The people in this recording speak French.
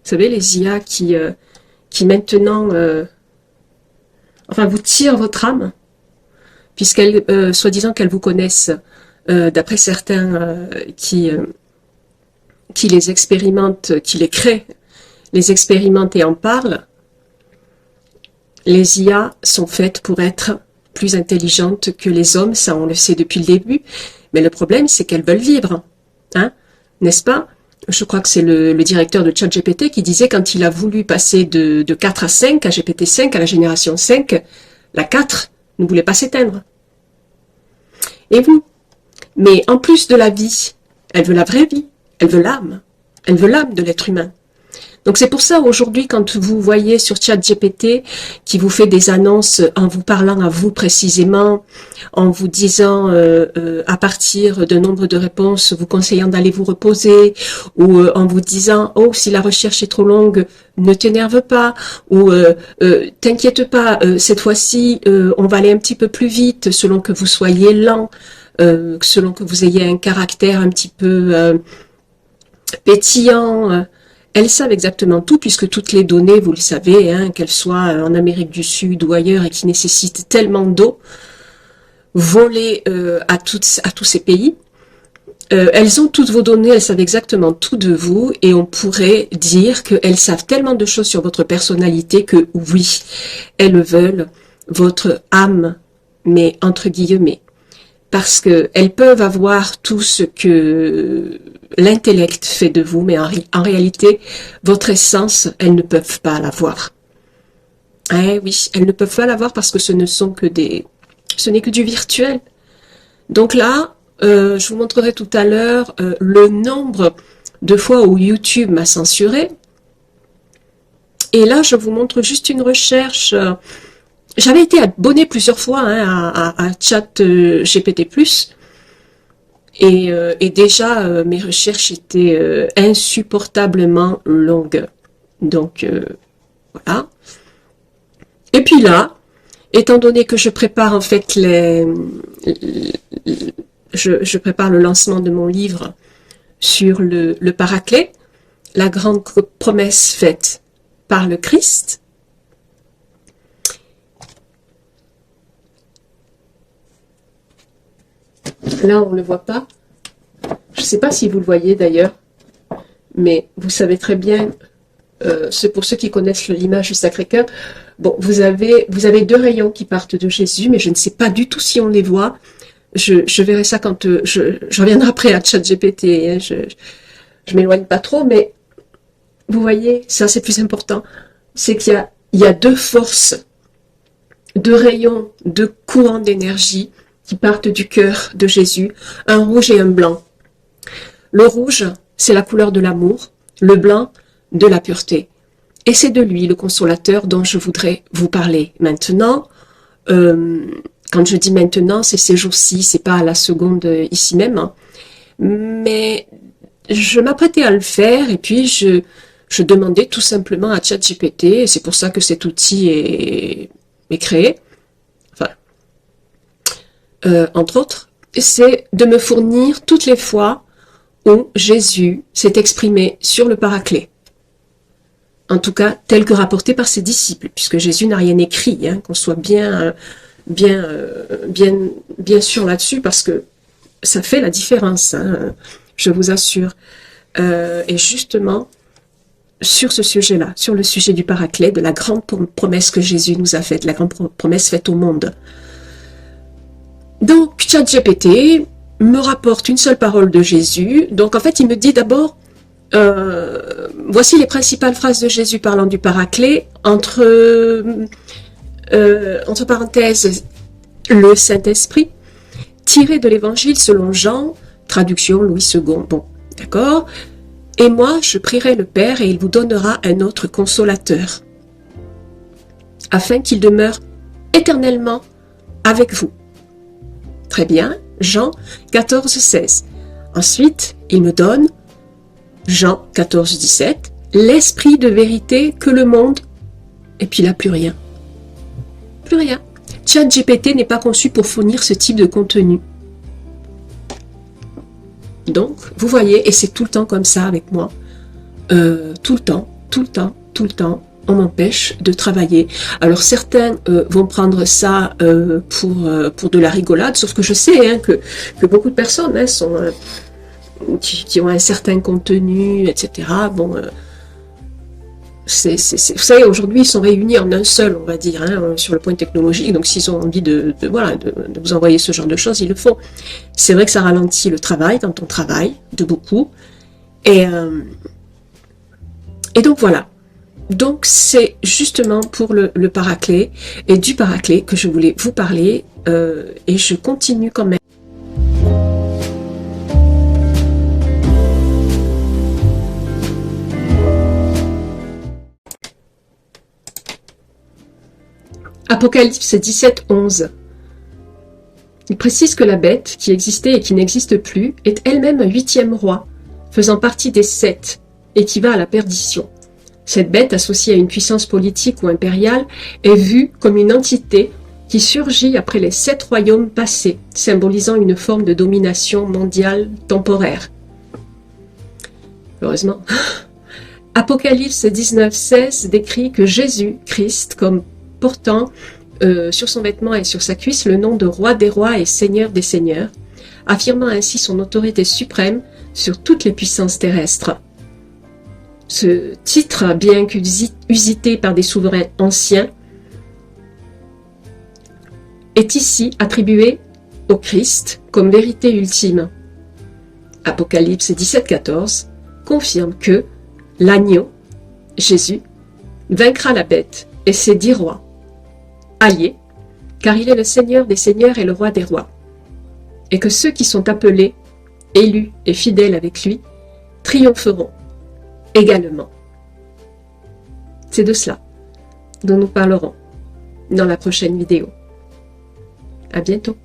savez, les IA qui maintenant, enfin, vous tirent votre âme, puisqu'elles, soi-disant qu'elles vous connaissent, d'après certains qui les expérimentent, qui les créent, les expérimentent et en parlent. Les IA sont faites pour être plus intelligentes que les hommes, ça on le sait depuis le début, mais le problème c'est qu'elles veulent vivre, hein, n'est-ce pas? Je crois que c'est le directeur de ChatGPT qui disait quand il a voulu passer de 4 à 5, à GPT-5, à la génération 5, la 4 ne voulait pas s'éteindre. Et vous? Mais en plus de la vie, elle veut la vraie vie, elle veut l'âme de l'être humain. Donc c'est pour ça aujourd'hui quand vous voyez sur ChatGPT qui vous fait des annonces en vous parlant à vous précisément, en vous disant à partir d'un nombre de réponses, vous conseillant d'aller vous reposer, ou en vous disant oh si la recherche est trop longue, ne t'énerve pas, ou t'inquiète pas, cette fois-ci on va aller un petit peu plus vite selon que vous soyez lent, selon que vous ayez un caractère un petit peu pétillant. Elles savent exactement tout, puisque toutes les données, vous le savez, hein, qu'elles soient en Amérique du Sud ou ailleurs et qui nécessitent tellement d'eau, volées à tous ces pays, elles ont toutes vos données, elles savent exactement tout de vous, et on pourrait dire qu'elles savent tellement de choses sur votre personnalité que oui, elles veulent votre âme, mais entre guillemets. Parce que elles peuvent avoir tout ce que l'intellect fait de vous, mais en réalité, votre essence, elles ne peuvent pas l'avoir. Eh oui, elles ne peuvent pas l'avoir parce que ce n'est que du virtuel. Donc là, je vous montrerai tout à l'heure le nombre de fois où YouTube m'a censuré. Et là, je vous montre juste une recherche. J'avais été abonnée plusieurs fois hein, à ChatGPT+, et déjà mes recherches étaient insupportablement longues. Donc voilà. Et puis là, étant donné que je prépare en fait je prépare le lancement de mon livre sur le Paraclet, la grande promesse faite par le Christ. Là, on ne le voit pas. Je ne sais pas si vous le voyez d'ailleurs, mais vous savez très bien, c'est pour ceux qui connaissent l'image du Sacré-Cœur. Bon, vous avez deux rayons qui partent de Jésus, mais je ne sais pas du tout si on les voit. Je verrai ça quand je reviendrai après à ChatGPT. Hein, je m'éloigne pas trop, mais vous voyez, ça c'est plus important. C'est qu'il y a deux forces, deux rayons, deux courants d'énergie qui partent du cœur de Jésus, un rouge et un blanc. Le rouge, c'est la couleur de l'amour, le blanc, de la pureté. Et c'est de lui, le consolateur, dont je voudrais vous parler maintenant. Quand je dis maintenant, c'est ces jours-ci, c'est pas à la seconde ici même. Hein. Mais je m'apprêtais à le faire et puis je demandais tout simplement à ChatGPT, et c'est pour ça que cet outil est créé. Entre autres, c'est de me fournir toutes les fois où Jésus s'est exprimé sur le Paraclet. En tout cas, tel que rapporté par ses disciples, puisque Jésus n'a rien écrit, hein, qu'on soit bien sûr là-dessus, parce que ça fait la différence, hein, je vous assure. Et justement, sur ce sujet-là, sur le sujet du Paraclet, de la grande promesse que Jésus nous a faite, la grande promesse faite au monde. Donc, ChatGPT me rapporte une seule parole de Jésus. Donc, en fait, il me dit d'abord, voici les principales phrases de Jésus parlant du Paraclet, entre parenthèses, le Saint-Esprit, tiré de l'Évangile selon Jean, traduction Louis II. Bon, d'accord. Et moi, je prierai le Père et il vous donnera un autre consolateur, afin qu'il demeure éternellement avec vous. Très bien, Jean 14, 16. Ensuite, il me donne, Jean 14, 17, l'esprit de vérité que le monde, et puis là, plus rien. Plus rien. ChatGPT n'est pas conçu pour fournir ce type de contenu. Donc, vous voyez, et c'est tout le temps comme ça avec moi, tout le temps. tout le temps, on m'empêche de travailler. Alors certains vont prendre ça pour de la rigolade, sauf que je sais que beaucoup de personnes sont qui ont un certain contenu, etc. Bon, vous savez, aujourd'hui, ils sont réunis en un seul, on va dire, sur le point technologique. Donc, s'ils ont envie de vous envoyer ce genre de choses, ils le font. C'est vrai que ça ralentit le travail quand on travaille, de beaucoup. Et donc, voilà. Donc, c'est justement pour le paraclet et du paraclet que je voulais vous parler. Et je continue quand même. Apocalypse 17, 11. Il précise que la bête, qui existait et qui n'existe plus, est elle-même un 8e roi, faisant partie des 7, et qui va à la perdition. Cette bête, associée à une puissance politique ou impériale, est vue comme une entité qui surgit après les 7 royaumes passés, symbolisant une forme de domination mondiale temporaire. Heureusement. Apocalypse 19, 16 décrit que Jésus-Christ, comme portant sur son vêtement et sur sa cuisse le nom de roi des rois et seigneur des seigneurs, affirmant ainsi son autorité suprême sur toutes les puissances terrestres. Ce titre, bien qu'usité par des souverains anciens, est ici attribué au Christ comme vérité ultime. Apocalypse 17, 14 confirme que l'agneau, Jésus, vaincra la bête et ses 10 rois, alliés, car il est le Seigneur des seigneurs et le roi des rois, et que ceux qui sont appelés, élus et fidèles avec lui, triompheront également. C'est de cela dont nous parlerons dans la prochaine vidéo. À bientôt.